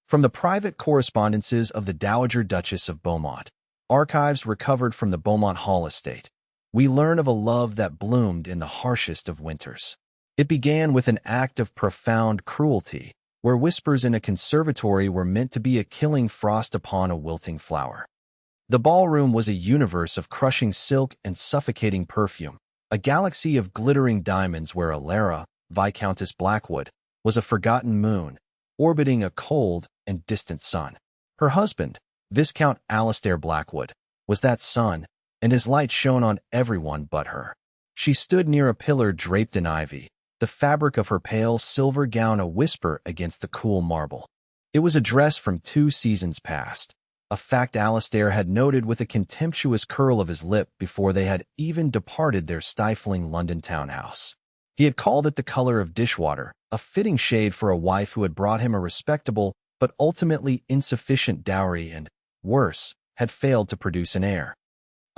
From the private correspondences of the Dowager Duchess of Beaumont, archives recovered from the Beaumont Hall estate, we learn of a love that bloomed in the harshest of winters. It began with an act of profound cruelty, where whispers in a conservatory were meant to be a killing frost upon a wilting flower. The ballroom was a universe of crushing silk and suffocating perfume, a galaxy of glittering diamonds where Alara, Viscountess Blackwood, was a forgotten moon, orbiting a cold and distant sun. Her husband, Viscount Alastair Blackwood, was that sun, and his light shone on everyone but her. She stood near a pillar draped in ivy, the fabric of her pale silver gown a whisper against the cool marble. It was a dress from 2 seasons past, a fact Alastair had noted with a contemptuous curl of his lip before they had even departed their stifling London townhouse. He had called it the color of dishwater, a fitting shade for a wife who had brought him a respectable but ultimately insufficient dowry and, worse, had failed to produce an heir.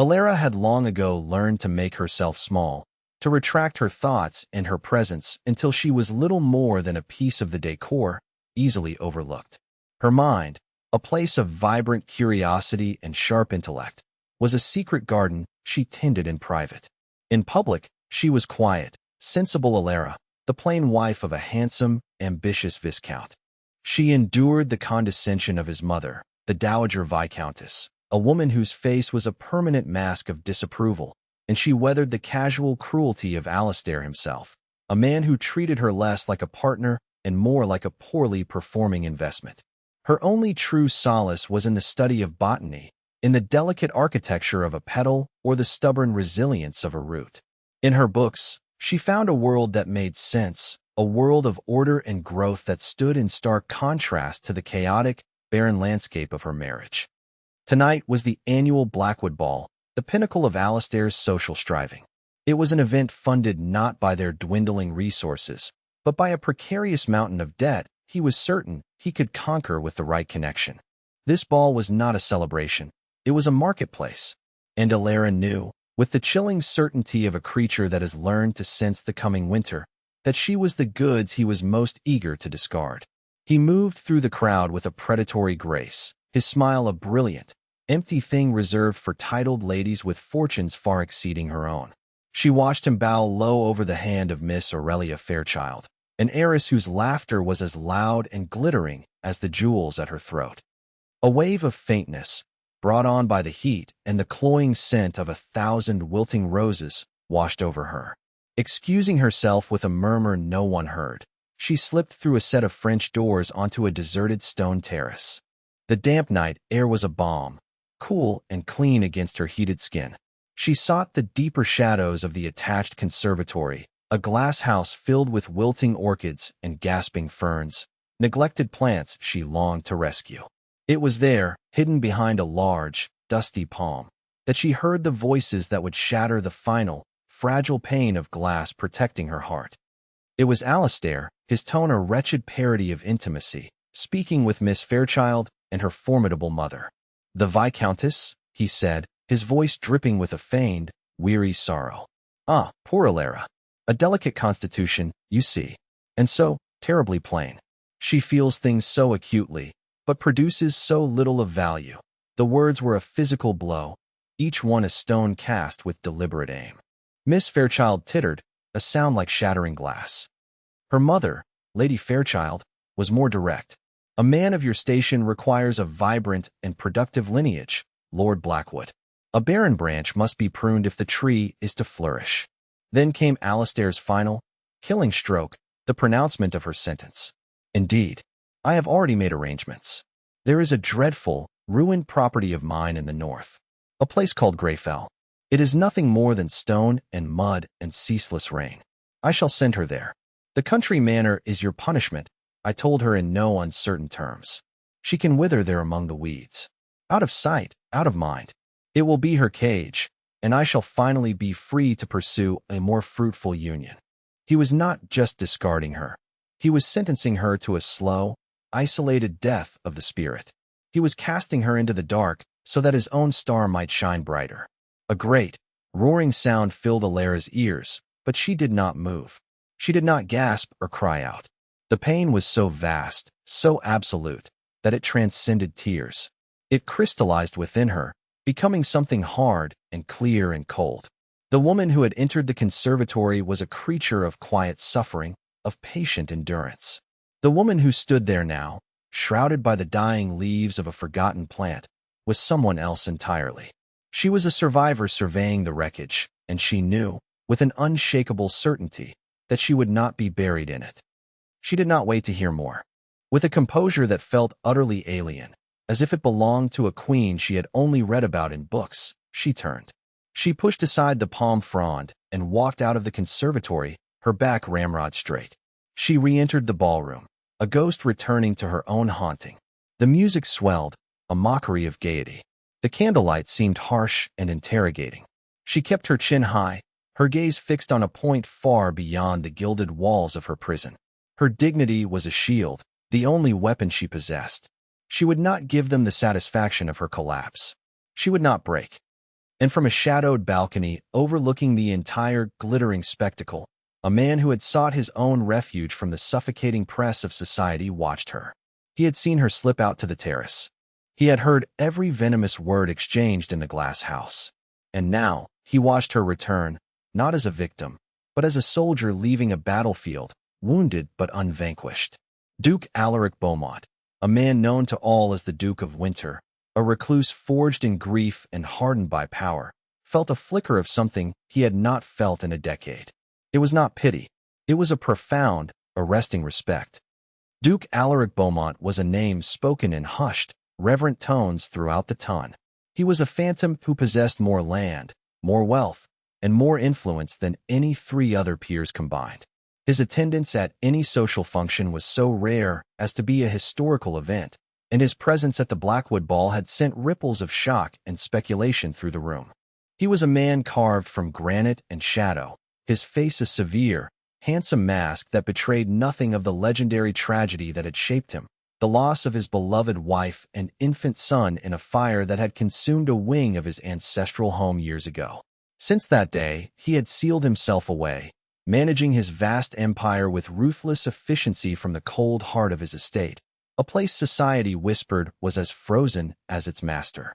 Alara had long ago learned to make herself small, to retract her thoughts and her presence until she was little more than a piece of the decor, easily overlooked. Her mind, a place of vibrant curiosity and sharp intellect, was a secret garden she tended in private. In public, she was quiet, sensible Alara, the plain wife of a handsome, ambitious viscount. She endured the condescension of his mother, the Dowager Viscountess, a woman whose face was a permanent mask of disapproval, and she weathered the casual cruelty of Alastair himself, a man who treated her less like a partner and more like a poorly performing investment. Her only true solace was in the study of botany, in the delicate architecture of a petal or the stubborn resilience of a root. In her books, she found a world that made sense, a world of order and growth that stood in stark contrast to the chaotic, barren landscape of her marriage. Tonight was the annual Blackwood Ball, the pinnacle of Alastair's social striving. It was an event funded not by their dwindling resources, but by a precarious mountain of debt he was certain he could conquer with the right connection. This ball was not a celebration, it was a marketplace, and Alara knew, with the chilling certainty of a creature that has learned to sense the coming winter, that she was the goods he was most eager to discard. He moved through the crowd with a predatory grace, his smile a brilliant, empty thing reserved for titled ladies with fortunes far exceeding her own. She watched him bow low over the hand of Miss Aurelia Fairchild, an heiress whose laughter was as loud and glittering as the jewels at her throat. A wave of faintness, brought on by the heat and the cloying scent of 1,000 wilting roses, washed over her. Excusing herself with a murmur no one heard, she slipped through a set of French doors onto a deserted stone terrace. The damp night air was a balm, cool and clean against her heated skin. She sought the deeper shadows of the attached conservatory, a glass house filled with wilting orchids and gasping ferns, neglected plants she longed to rescue. It was there, hidden behind a large, dusty palm, that she heard the voices that would shatter the final, fragile pane of glass protecting her heart. It was Alastair, his tone a wretched parody of intimacy, speaking with Miss Fairchild and her formidable mother. "The Viscountess," he said, his voice dripping with a feigned, weary sorrow. "Ah, poor Alara. A delicate constitution, you see, and so terribly plain. She feels things so acutely, but produces so little of value." The words were a physical blow, each one a stone cast with deliberate aim. Miss Fairchild tittered, a sound like shattering glass. Her mother, Lady Fairchild, was more direct. "A man of your station requires a vibrant and productive lineage, Lord Blackwood. A barren branch must be pruned if the tree is to flourish." Then came Alastair's final, killing stroke, the pronouncement of her sentence. "Indeed, I have already made arrangements. There is a dreadful, ruined property of mine in the north, a place called Greyfell. It is nothing more than stone and mud and ceaseless rain. I shall send her there. The country manor is your punishment," I told her in no uncertain terms. "She can wither there among the weeds. Out of sight, out of mind. It will be her cage, and I shall finally be free to pursue a more fruitful union." He was not just discarding her. He was sentencing her to a slow, isolated death of the spirit. He was casting her into the dark so that his own star might shine brighter. A great, roaring sound filled Alara's ears, but she did not move. She did not gasp or cry out. The pain was so vast, so absolute, that it transcended tears. It crystallized within her, becoming something hard and clear and cold. The woman who had entered the conservatory was a creature of quiet suffering, of patient endurance. The woman who stood there now, shrouded by the dying leaves of a forgotten plant, was someone else entirely. She was a survivor surveying the wreckage, and she knew, with an unshakable certainty, that she would not be buried in it. She did not wait to hear more. With a composure that felt utterly alien, as if it belonged to a queen she had only read about in books, she turned. She pushed aside the palm frond and walked out of the conservatory, her back ramrod straight. She re-entered the ballroom, a ghost returning to her own haunting. The music swelled, a mockery of gaiety. The candlelight seemed harsh and interrogating. She kept her chin high, her gaze fixed on a point far beyond the gilded walls of her prison. Her dignity was a shield, the only weapon she possessed. She would not give them the satisfaction of her collapse. She would not break. And from a shadowed balcony overlooking the entire glittering spectacle, a man who had sought his own refuge from the suffocating press of society watched her. He had seen her slip out to the terrace. He had heard every venomous word exchanged in the glass house. And now, he watched her return, not as a victim, but as a soldier leaving a battlefield, wounded but unvanquished. Duke Alaric Beaumont, a man known to all as the Duke of Winter, a recluse forged in grief and hardened by power, felt a flicker of something he had not felt in a decade. It was not pity. It was a profound, arresting respect. Duke Alaric Beaumont was a name spoken in hushed, reverent tones throughout the ton. He was a phantom who possessed more land, more wealth, and more influence than any three other peers combined. His attendance at any social function was so rare as to be a historical event, and his presence at the Blackwood Ball had sent ripples of shock and speculation through the room. He was a man carved from granite and shadow, his face a severe, handsome mask that betrayed nothing of the legendary tragedy that had shaped him, the loss of his beloved wife and infant son in a fire that had consumed a wing of his ancestral home years ago. Since that day, he had sealed himself away, managing his vast empire with ruthless efficiency from the cold heart of his estate, a place society whispered was as frozen as its master.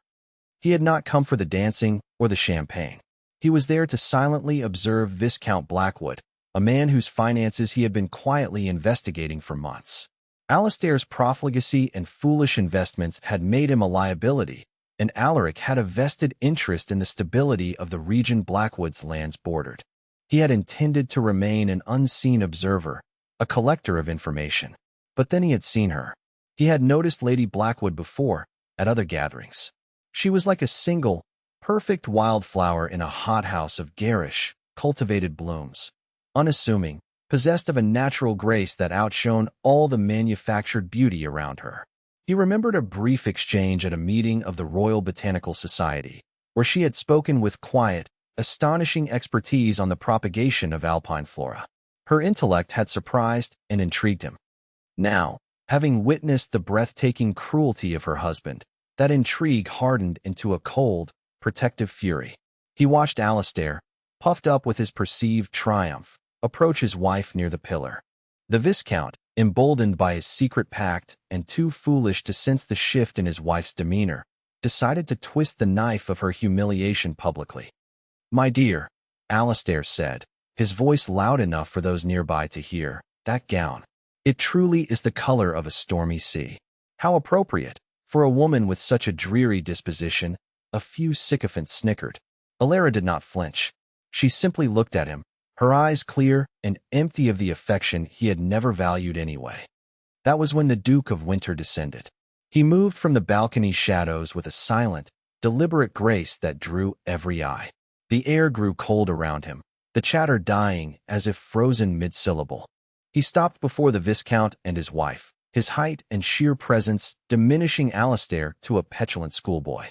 He had not come for the dancing or the champagne. He was there to silently observe Viscount Blackwood, a man whose finances he had been quietly investigating for months. Alastair's profligacy and foolish investments had made him a liability, and Alaric had a vested interest in the stability of the region Blackwood's lands bordered. He had intended to remain an unseen observer, a collector of information. But then he had seen her. He had noticed Lady Blackwood before, at other gatherings. She was like a single, perfect wildflower in a hothouse of garish, cultivated blooms. Unassuming, possessed of a natural grace that outshone all the manufactured beauty around her. He remembered a brief exchange at a meeting of the Royal Botanical Society, where she had spoken with quiet, astonishing expertise on the propagation of alpine flora. Her intellect had surprised and intrigued him. Now, having witnessed the breathtaking cruelty of her husband, that intrigue hardened into a cold, protective fury. He watched Alastair, puffed up with his perceived triumph, approach his wife near the pillar. The Viscount, emboldened by his secret pact and too foolish to sense the shift in his wife's demeanor, decided to twist the knife of her humiliation publicly. "My dear," Alastair said, his voice loud enough for those nearby to hear, "that gown. It truly is the color of a stormy sea. How appropriate, for a woman with such a dreary disposition." A few sycophants snickered. Alara did not flinch. She simply looked at him, her eyes clear and empty of the affection he had never valued anyway. That was when the Duke of Winter descended. He moved from the balcony shadows with a silent, deliberate grace that drew every eye. The air grew cold around him, the chatter dying as if frozen mid-syllable. He stopped before the Viscount and his wife, his height and sheer presence diminishing Alastair to a petulant schoolboy.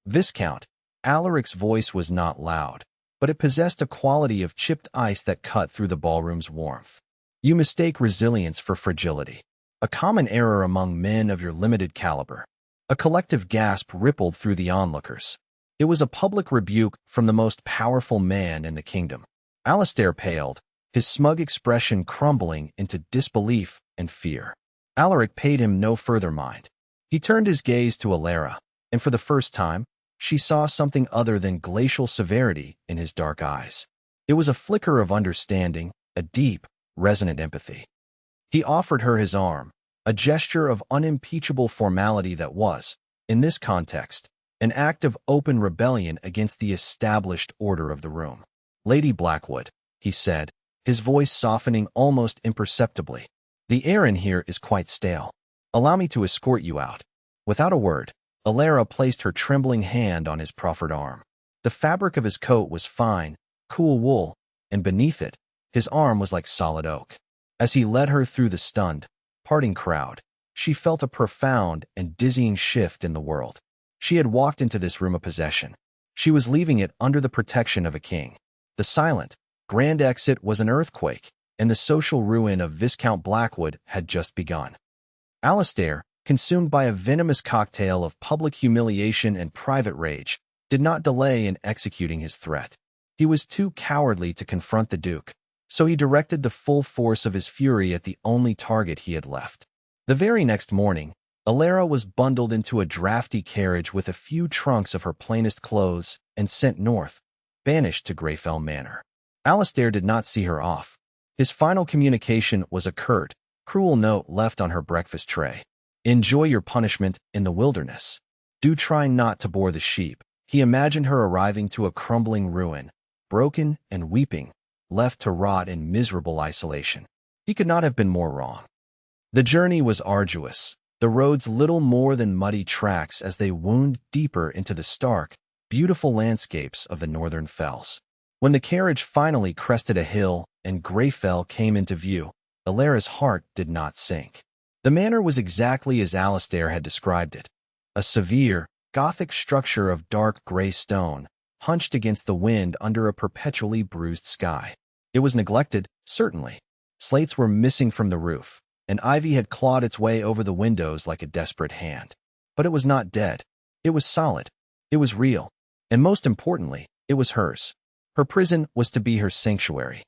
"Viscount," Alaric's voice was not loud, but it possessed a quality of chipped ice that cut through the ballroom's warmth. "You mistake resilience for fragility, a common error among men of your limited caliber." A collective gasp rippled through the onlookers. It was a public rebuke from the most powerful man in the kingdom. Alastair paled, his smug expression crumbling into disbelief and fear. Alaric paid him no further mind. He turned his gaze to Alara, and for the first time, she saw something other than glacial severity in his dark eyes. It was a flicker of understanding, a deep, resonant empathy. He offered her his arm, a gesture of unimpeachable formality that was, in this context, an act of open rebellion against the established order of the room. "Lady Blackwood," he said, his voice softening almost imperceptibly. "The air in here is quite stale. Allow me to escort you out." Without a word, Alara placed her trembling hand on his proffered arm. The fabric of his coat was fine, cool wool, and beneath it, his arm was like solid oak. As he led her through the stunned, parting crowd, she felt a profound and dizzying shift in the world. She had walked into this room of possession. She was leaving it under the protection of a king. The silent, grand exit was an earthquake, and the social ruin of Viscount Blackwood had just begun. Alistair, consumed by a venomous cocktail of public humiliation and private rage, did not delay in executing his threat. He was too cowardly to confront the Duke, so he directed the full force of his fury at the only target he had left. The very next morning, Alara was bundled into a drafty carriage with a few trunks of her plainest clothes and sent north, banished to Greyfell Manor. Alistair did not see her off. His final communication was a curt, cruel note left on her breakfast tray. "Enjoy your punishment in the wilderness. Do try not to bore the sheep." He imagined her arriving to a crumbling ruin, broken and weeping, left to rot in miserable isolation. He could not have been more wrong. The journey was arduous, the roads little more than muddy tracks as they wound deeper into the stark, beautiful landscapes of the northern fells. When the carriage finally crested a hill and Greyfell came into view, Alara's heart did not sink. The manor was exactly as Alistair had described it, a severe, Gothic structure of dark gray stone, hunched against the wind under a perpetually bruised sky. It was neglected, certainly. Slates were missing from the roof, and ivy had clawed its way over the windows like a desperate hand. But it was not dead. It was solid. It was real. And most importantly, it was hers. Her prison was to be her sanctuary.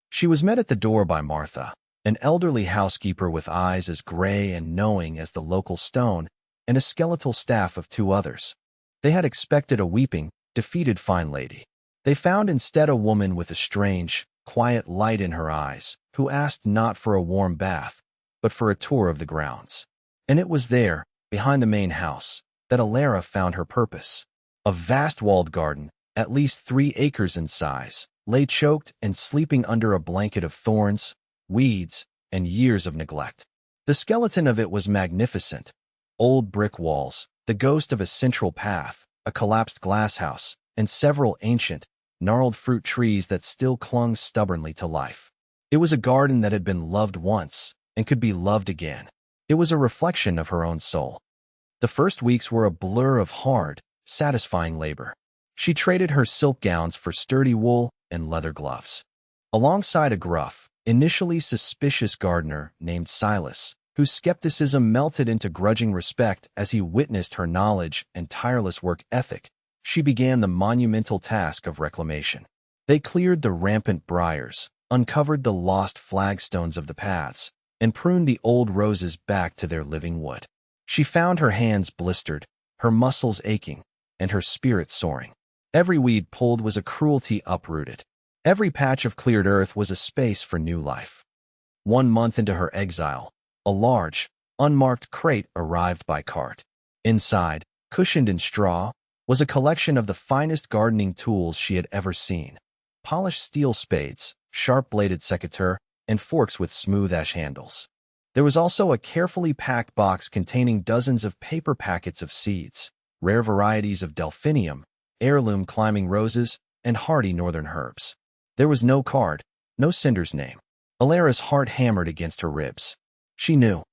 She was met at the door by Martha, an elderly housekeeper with eyes as gray and knowing as the local stone, and a skeletal staff of 2 others. They had expected a weeping, defeated fine lady. They found instead a woman with a strange, quiet light in her eyes, who asked not for a warm bath, but for a tour of the grounds. And it was there, behind the main house, that Alara found her purpose. A vast walled garden, at least 3 acres in size, lay choked and sleeping under a blanket of thorns, weeds, and years of neglect. The skeleton of it was magnificent. Old brick walls, the ghost of a central path, a collapsed glasshouse, and several ancient, gnarled fruit trees that still clung stubbornly to life. It was a garden that had been loved once and could be loved again. It was a reflection of her own soul. The first weeks were a blur of hard, satisfying labor. She traded her silk gowns for sturdy wool and leather gloves. Alongside a gruff, initially suspicious gardener named Silas, whose skepticism melted into grudging respect as he witnessed her knowledge and tireless work ethic, she began the monumental task of reclamation. They cleared the rampant briars, uncovered the lost flagstones of the paths, and pruned the old roses back to their living wood. She found her hands blistered, her muscles aching, and her spirit soaring. Every weed pulled was a cruelty uprooted. Every patch of cleared earth was a space for new life. 1 month into her exile, a large, unmarked crate arrived by cart. Inside, cushioned in straw, was a collection of the finest gardening tools she had ever seen. Polished steel spades, sharp-bladed secateurs, and forks with smooth ash handles. There was also a carefully packed box containing dozens of paper packets of seeds, rare varieties of delphinium, heirloom climbing roses, and hardy northern herbs. There was no card, no sender's name. Alara's heart hammered against her ribs. She knew.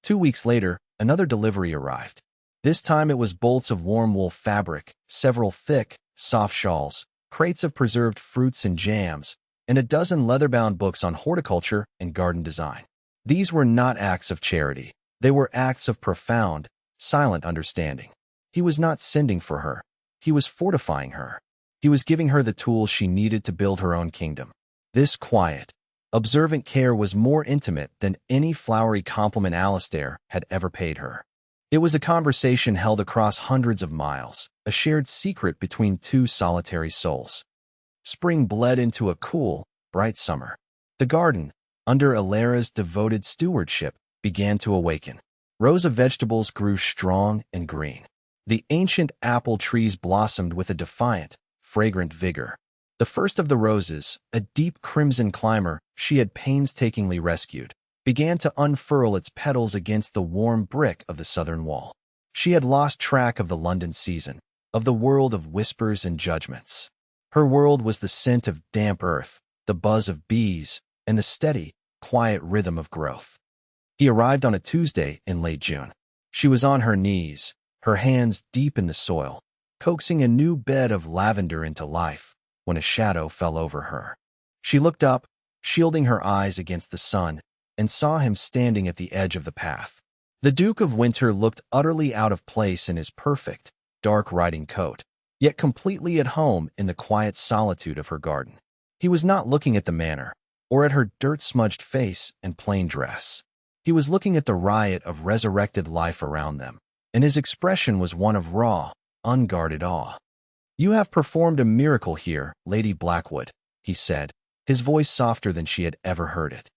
2 weeks later, another delivery arrived. This time it was bolts of warm wool fabric, several thick, soft shawls, crates of preserved fruits and jams, and a dozen leather-bound books on horticulture and garden design. These were not acts of charity. They were acts of profound, silent understanding. He was not sending for her. He was fortifying her. He was giving her the tools she needed to build her own kingdom. This quiet, observant care was more intimate than any flowery compliment Alistair had ever paid her. It was a conversation held across hundreds of miles, a shared secret between two solitary souls. Spring bled into a cool, bright summer. The garden, under Alera's devoted stewardship, began to awaken. Rows of vegetables grew strong and green. The ancient apple trees blossomed with a defiant, fragrant vigor. The first of the roses, a deep crimson climber she had painstakingly rescued, began to unfurl its petals against the warm brick of the southern wall. She had lost track of the London season, of the world of whispers and judgments. Her world was the scent of damp earth, the buzz of bees, and the steady, quiet rhythm of growth. He arrived on a Tuesday in late June. She was on her knees, her hands deep in the soil, coaxing a new bed of lavender into life, when a shadow fell over her. She looked up, shielding her eyes against the sun, and saw him standing at the edge of the path. The Duke of Winter looked utterly out of place in his perfect, dark riding coat, yet completely at home in the quiet solitude of her garden. He was not looking at the manor, or at her dirt-smudged face and plain dress. He was looking at the riot of resurrected life around them, and his expression was one of raw, unguarded awe. "You have performed a miracle here, Lady Blackwood," he said, his voice softer than she had ever heard it.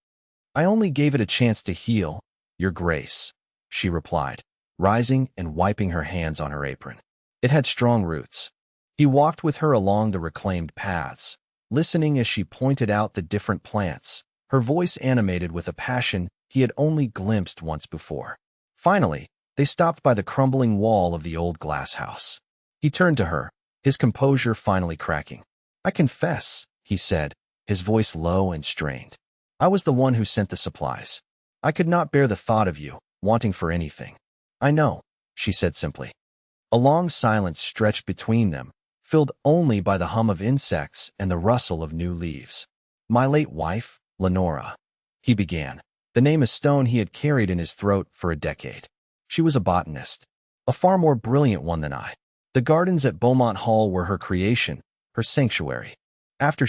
"I only gave it a chance to heal, Your Grace," she replied, rising and wiping her hands on her apron. It had strong roots. He walked with her along the reclaimed paths, listening as she pointed out the different plants, her voice animated with a passion he had only glimpsed once before. Finally, they stopped by the crumbling wall of the old glass house. He turned to her, his composure finally cracking. "I confess," he said, his voice low and strained. "I was the one who sent the supplies. I could not bear the thought of you, wanting for anything." "I know," she said simply. A long silence stretched between them, filled only by the hum of insects and the rustle of new leaves. "My late wife, Lenora," he began, the name a stone he had carried in his throat for a decade. "She was a botanist, a far more brilliant one than I. The gardens at Beaumont Hall were her creation, her sanctuary. After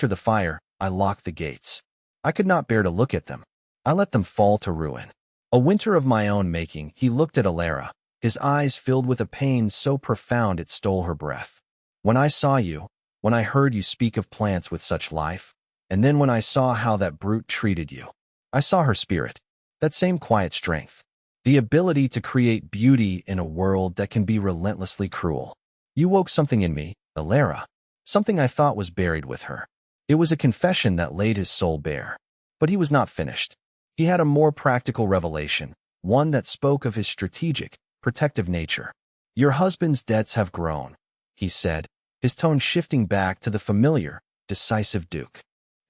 the fire, I locked the gates. I could not bear to look at them. I let them fall to ruin. A winter of my own making." He looked at Alera, his eyes filled with a pain so profound it stole her breath. "When I saw you, when I heard you speak of plants with such life, and then when I saw how that brute treated you, I saw her spirit, that same quiet strength, the ability to create beauty in a world that can be relentlessly cruel. You woke something in me, Alera, something I thought was buried with her." It was a confession that laid his soul bare. But he was not finished. He had a more practical revelation, one that spoke of his strategic, protective nature. "Your husband's debts have grown," he said, his tone shifting back to the familiar, decisive Duke.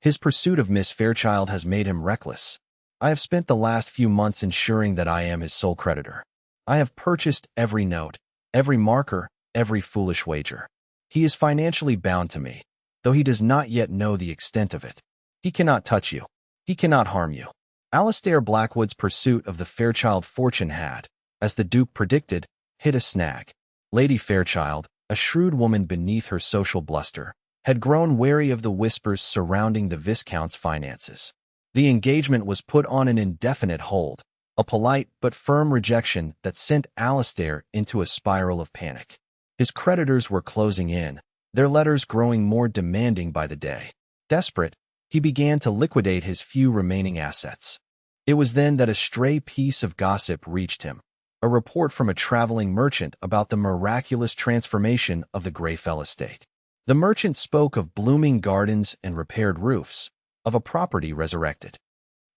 "His pursuit of Miss Fairchild has made him reckless. I have spent the last few months ensuring that I am his sole creditor. I have purchased every note, every marker, every foolish wager. He is financially bound to me, though he does not yet know the extent of it. He cannot touch you. He cannot harm you." Alastair Blackwood's pursuit of the Fairchild fortune had, as the Duke predicted, hit a snag. Lady Fairchild, a shrewd woman beneath her social bluster, had grown wary of the whispers surrounding the Viscount's finances. The engagement was put on an indefinite hold, a polite but firm rejection that sent Alastair into a spiral of panic. His creditors were closing in, their letters growing more demanding by the day. Desperate, he began to liquidate his few remaining assets. It was then that a stray piece of gossip reached him, a report from a traveling merchant about the miraculous transformation of the Greyfell estate. The merchant spoke of blooming gardens and repaired roofs, of a property resurrected.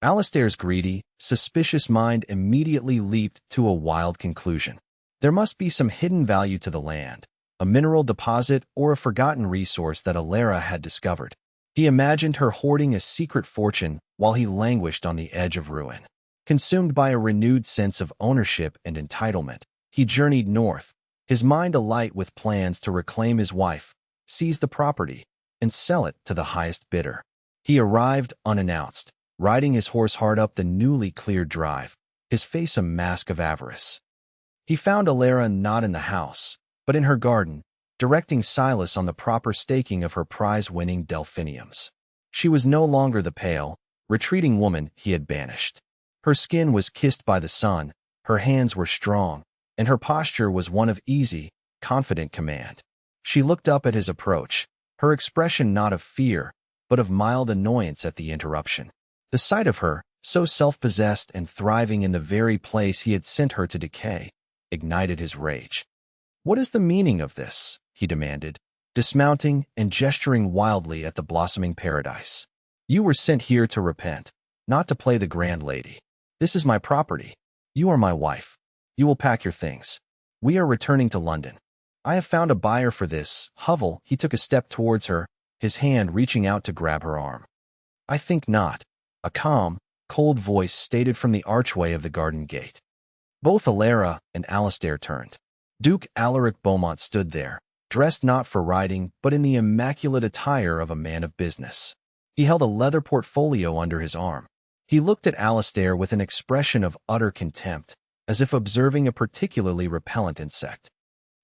Alastair's greedy, suspicious mind immediately leaped to a wild conclusion. There must be some hidden value to the land, a mineral deposit or a forgotten resource that Alera had discovered. He imagined her hoarding a secret fortune while he languished on the edge of ruin. Consumed by a renewed sense of ownership and entitlement, he journeyed north, his mind alight with plans to reclaim his wife, seize the property, and sell it to the highest bidder. He arrived unannounced, riding his horse hard up the newly cleared drive, his face a mask of avarice. He found Alera not in the house, but in her garden, directing Silas on the proper staking of her prize-winning delphiniums. She was no longer the pale, retreating woman he had banished. Her skin was kissed by the sun, Her hands were strong, and her posture was one of easy, confident command. She looked up at his approach, her expression not of fear, but of mild annoyance at the interruption. The sight of her, so self-possessed and thriving in the very place he had sent her to decay, ignited his rage. "What is the meaning of this?" he demanded, dismounting and gesturing wildly at the blossoming paradise. "You were sent here to repent, not to play the grand lady. This is my property. You are my wife. You will pack your things. We are returning to London. I have found a buyer for this hovel." He took a step towards her, his hand reaching out to grab her arm. "I think not," a calm, cold voice stated from the archway of the garden gate. Both Alara and Alastair turned. Duke Alaric Beaumont stood there, dressed not for riding but in the immaculate attire of a man of business. He held a leather portfolio under his arm. He looked at Alastair with an expression of utter contempt, as if observing a particularly repellent insect.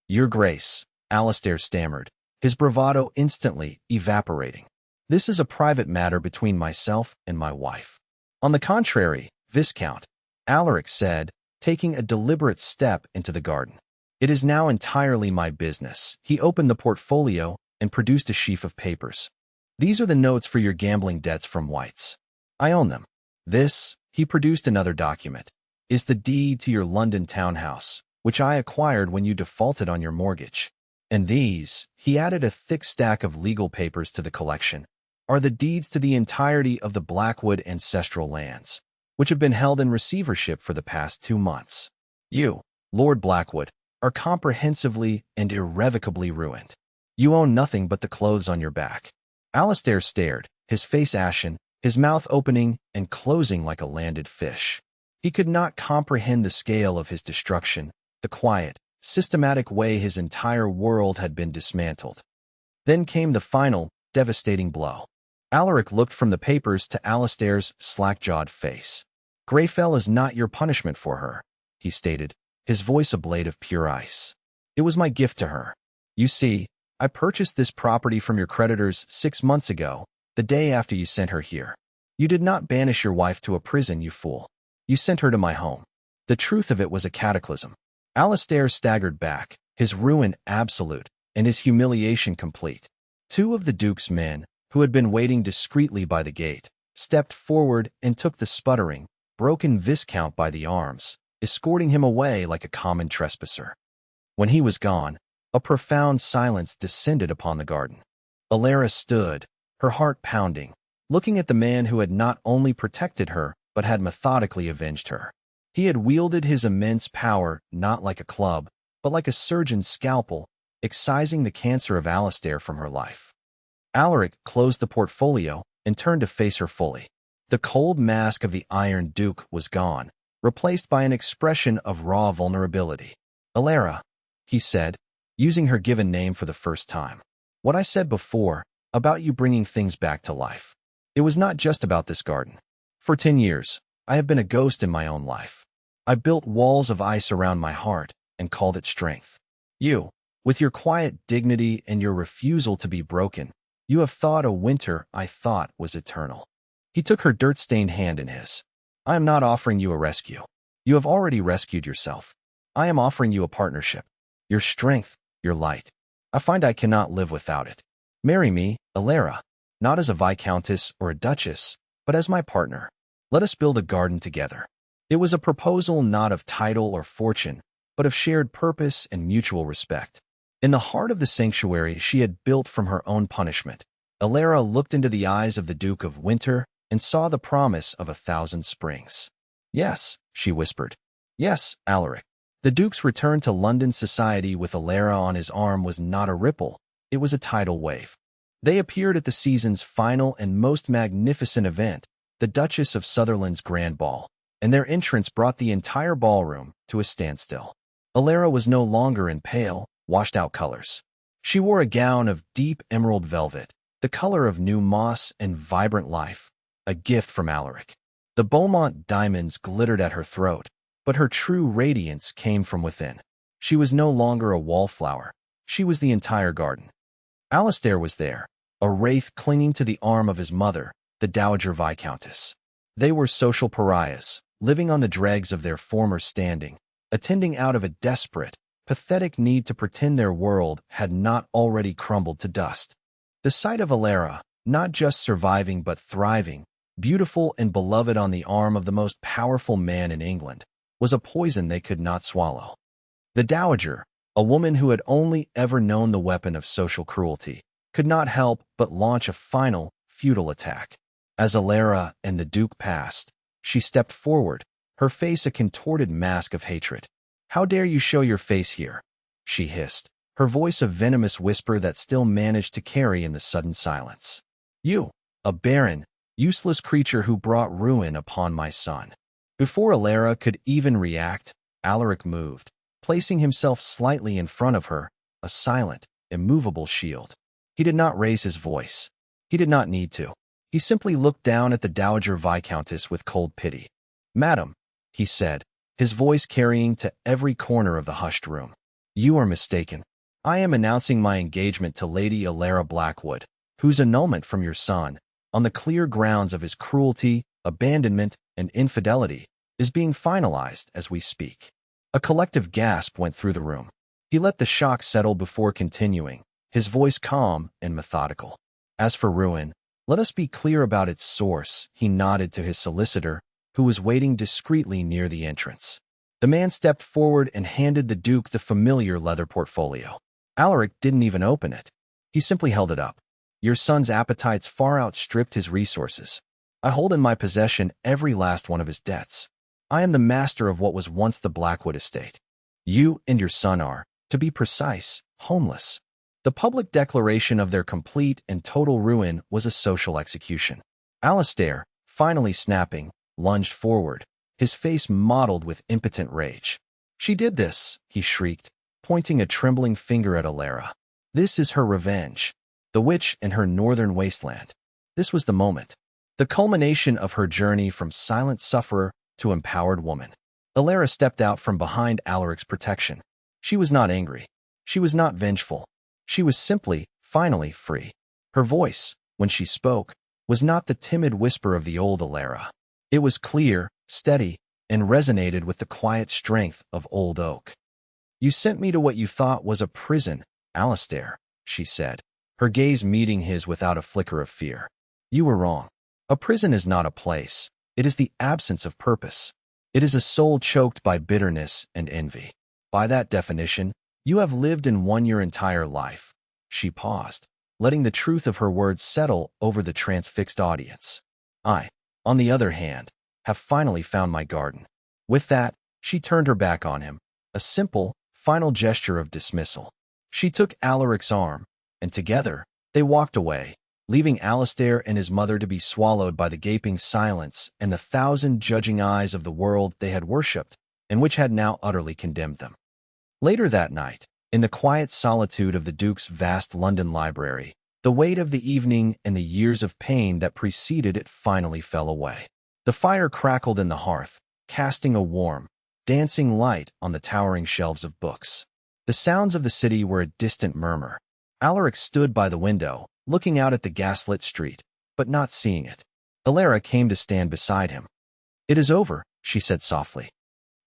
"Your Grace," Alastair stammered, his bravado instantly evaporating. "This is a private matter between myself and my wife." "On the contrary, Viscount," Alaric said, taking a deliberate step into the garden. "It is now entirely my business." He opened the portfolio and produced a sheaf of papers. "These are the notes for your gambling debts from White's. I own them. This," he produced another document, "is the deed to your London townhouse, which I acquired when you defaulted on your mortgage. And these," he added a thick stack of legal papers to the collection, "are the deeds to the entirety of the Blackwood ancestral lands, which have been held in receivership for the past 2 months. You, Lord Blackwood, are comprehensively and irrevocably ruined. You own nothing but the clothes on your back." Alastair stared, his face ashen, his mouth opening and closing like a landed fish. He could not comprehend the scale of his destruction, the quiet, systematic way his entire world had been dismantled. Then came the final, devastating blow. Alaric looked from the papers to Alastair's slack-jawed face. "Greyfell is not your punishment for her," he stated, his voice a blade of pure ice. "It was my gift to her. You see, I purchased this property from your creditors 6 months ago, the day after you sent her here. You did not banish your wife to a prison, you fool. You sent her to my home. The truth of it was a cataclysm." Alastair staggered back, his ruin absolute, and his humiliation complete. 2 of the Duke's men, who had been waiting discreetly by the gate, stepped forward and took the sputtering, broken Viscount by the arms, escorting him away like a common trespasser. When he was gone, a profound silence descended upon the garden. Alara stood, her heart pounding, looking at the man who had not only protected her, but had methodically avenged her. He had wielded his immense power not like a club, but like a surgeon's scalpel, excising the cancer of Alastair from her life. Alaric closed the portfolio and turned to face her fully. The cold mask of the Iron Duke was gone, replaced by an expression of raw vulnerability. "Alara," he said, using her given name for the first time. "What I said before, about you bringing things back to life. It was not just about this garden. For 10 years, I have been a ghost in my own life. I built walls of ice around my heart and called it strength. You, with your quiet dignity and your refusal to be broken, you have thawed a winter I thought was eternal." He took her dirt-stained hand in his. "I am not offering you a rescue. You have already rescued yourself. I am offering you a partnership. Your strength, your light. I find I cannot live without it. Marry me, Alara, not as a viscountess or a duchess, but as my partner. Let us build a garden together." It was a proposal not of title or fortune, but of shared purpose and mutual respect. In the heart of the sanctuary she had built from her own punishment, Alara looked into the eyes of the Duke of Winter and saw the promise of 1,000 springs. "Yes," she whispered. "Yes, Alaric." The Duke's return to London society with Alara on his arm was not a ripple, it was a tidal wave. They appeared at the season's final and most magnificent event, the Duchess of Sutherland's Grand Ball, and their entrance brought the entire ballroom to a standstill. Alara was no longer in pale, washed-out colors. She wore a gown of deep emerald velvet, the color of new moss and vibrant life, a gift from Alaric. The Beaumont diamonds glittered at her throat, but her true radiance came from within. She was no longer a wallflower. She was the entire garden. Alastair was there, a wraith clinging to the arm of his mother, the Dowager Viscountess. They were social pariahs, living on the dregs of their former standing, attending out of a desperate, pathetic need to pretend their world had not already crumbled to dust. The sight of Alara, not just surviving but thriving, beautiful and beloved on the arm of the most powerful man in England, was a poison they could not swallow. The dowager, a woman who had only ever known the weapon of social cruelty, could not help but launch a final, futile attack. As Alara and the Duke passed, she stepped forward, her face a contorted mask of hatred. "How dare you show your face here?" she hissed, her voice a venomous whisper that still managed to carry in the sudden silence. "You, a barren, useless creature who brought ruin upon my son." Before Alara could even react, Alaric moved, placing himself slightly in front of her, a silent, immovable shield. He did not raise his voice. He did not need to. He simply looked down at the Dowager Viscountess with cold pity. "Madam," he said, his voice carrying to every corner of the hushed room, "you are mistaken. I am announcing my engagement to Lady Alara Blackwood, whose annulment from your son, on the clear grounds of his cruelty, abandonment, and infidelity, is being finalized as we speak." A collective gasp went through the room. He let the shock settle before continuing, his voice calm and methodical. "As for ruin, let us be clear about its source." He nodded to his solicitor, who was waiting discreetly near the entrance. The man stepped forward and handed the Duke the familiar leather portfolio. Alaric didn't even open it. He simply held it up. "Your son's appetites far outstripped his resources. I hold in my possession every last one of his debts. I am the master of what was once the Blackwood estate. You and your son are, to be precise, homeless." The public declaration of their complete and total ruin was a social execution. Alastair, finally snapping, lunged forward, his face mottled with impotent rage. "She did this," he shrieked, pointing a trembling finger at Alara. "This is her revenge. The witch in her northern wasteland." This was the moment. The culmination of her journey from silent sufferer to empowered woman. Alara stepped out from behind Alaric's protection. She was not angry. She was not vengeful. She was simply, finally, free. Her voice, when she spoke, was not the timid whisper of the old Alara. It was clear, steady, and resonated with the quiet strength of old oak. "You sent me to what you thought was a prison, Alastair," she said, her gaze meeting his without a flicker of fear. "You were wrong. A prison is not a place. It is the absence of purpose. It is a soul choked by bitterness and envy. By that definition, you have lived and won your entire life." She paused, letting the truth of her words settle over the transfixed audience. "I, on the other hand, have finally found my garden." With that, she turned her back on him, a simple, final gesture of dismissal. She took Alaric's arm, and together, they walked away, leaving Alastair and his mother to be swallowed by the gaping silence and the thousand judging eyes of the world they had worshipped and which had now utterly condemned them. Later that night, in the quiet solitude of the Duke's vast London library, the weight of the evening and the years of pain that preceded it finally fell away. The fire crackled in the hearth, casting a warm, dancing light on the towering shelves of books. The sounds of the city were a distant murmur. Alaric stood by the window, looking out at the gaslit street, but not seeing it. Alara came to stand beside him. "It is over," she said softly.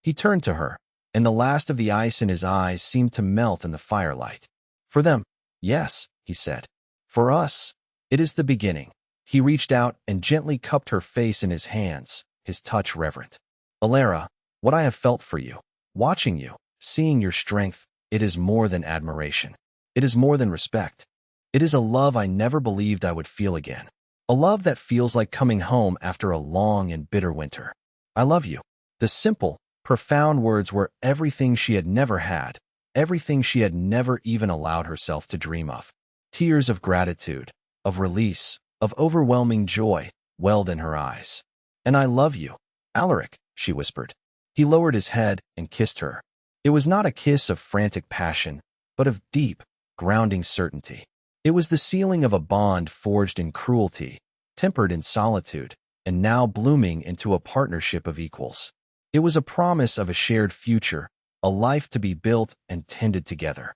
He turned to her, and the last of the ice in his eyes seemed to melt in the firelight. "For them, yes," he said. "For us, it is the beginning." He reached out and gently cupped her face in his hands, his touch reverent. "Alara, what I have felt for you, watching you, seeing your strength, it is more than admiration. It is more than respect. It is a love I never believed I would feel again. A love that feels like coming home after a long and bitter winter. I love you." The simple, profound words were everything she had never had, everything she had never even allowed herself to dream of. Tears of gratitude, of release, of overwhelming joy welled in her eyes. "And I love you, Alaric," she whispered. He lowered his head and kissed her. It was not a kiss of frantic passion, but of deep, grounding certainty. It was the sealing of a bond forged in cruelty, tempered in solitude, and now blooming into a partnership of equals. It was a promise of a shared future, a life to be built and tended together.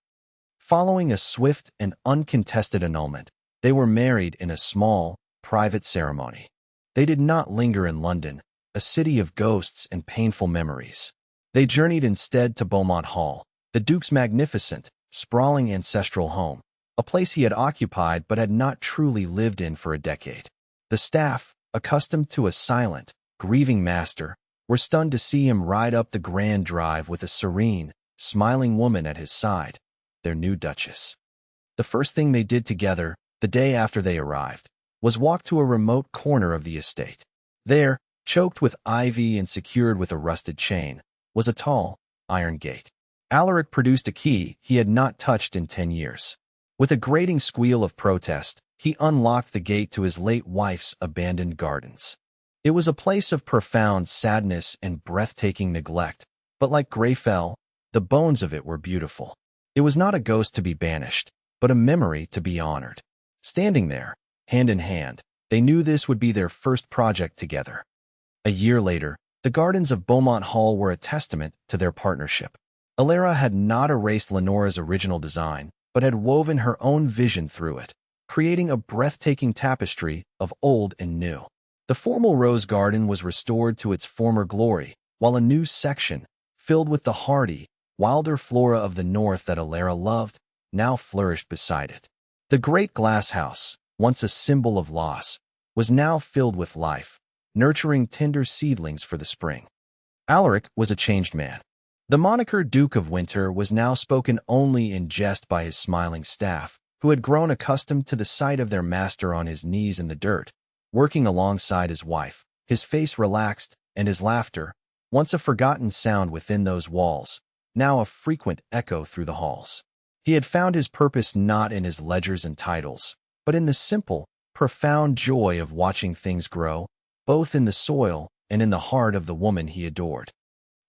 Following a swift and uncontested annulment, they were married in a small, private ceremony. They did not linger in London, a city of ghosts and painful memories. They journeyed instead to Beaumont Hall, the Duke's magnificent, sprawling ancestral home, a place he had occupied but had not truly lived in for a decade. The staff, accustomed to a silent, grieving master, were stunned to see him ride up the grand drive with a serene, smiling woman at his side, their new Duchess. The first thing they did together, the day after they arrived, was walk to a remote corner of the estate. There, choked with ivy and secured with a rusted chain, was a tall, iron gate. Alaric produced a key he had not touched in 10 years. With a grating squeal of protest, he unlocked the gate to his late wife's abandoned gardens. It was a place of profound sadness and breathtaking neglect, but like Greyfell, the bones of it were beautiful. It was not a ghost to be banished, but a memory to be honored. Standing there, hand in hand, they knew this would be their first project together. A year later, the gardens of Beaumont Hall were a testament to their partnership. Alara had not erased Lenora's original design, but had woven her own vision through it, creating a breathtaking tapestry of old and new. The formal rose garden was restored to its former glory, while a new section, filled with the hardy, wilder flora of the north that Alara loved, now flourished beside it. The great glass house, once a symbol of loss, was now filled with life, nurturing tender seedlings for the spring. Alaric was a changed man. The moniker Duke of Winter was now spoken only in jest by his smiling staff, who had grown accustomed to the sight of their master on his knees in the dirt, working alongside his wife, his face relaxed, and his laughter, once a forgotten sound within those walls, now a frequent echo through the halls. He had found his purpose not in his ledgers and titles, but in the simple, profound joy of watching things grow, both in the soil and in the heart of the woman he adored.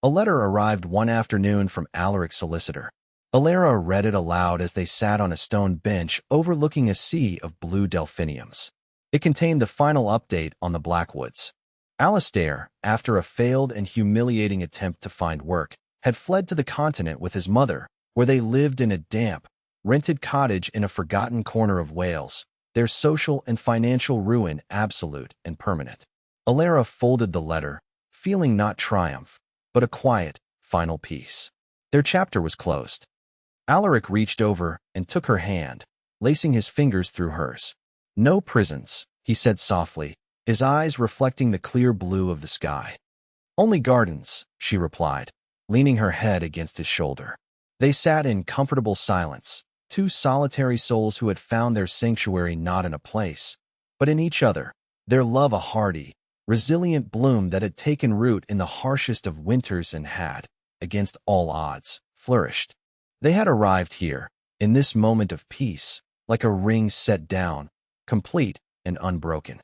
A letter arrived one afternoon from Alaric's solicitor. Alara read it aloud as they sat on a stone bench overlooking a sea of blue delphiniums. It contained the final update on the Blackwoods. Alistair, after a failed and humiliating attempt to find work, had fled to the continent with his mother, where they lived in a damp, rented cottage in a forgotten corner of Wales, their social and financial ruin absolute and permanent. Alara folded the letter, feeling not triumph, but a quiet, final peace. Their chapter was closed. Alaric reached over and took her hand, lacing his fingers through hers. "No prisons," he said softly, his eyes reflecting the clear blue of the sky. "Only gardens," she replied, leaning her head against his shoulder. They sat in comfortable silence, two solitary souls who had found their sanctuary not in a place, but in each other, their love a hardy, resilient bloom that had taken root in the harshest of winters and had, against all odds, flourished. They had arrived here, in this moment of peace, like a ring set down, complete and unbroken.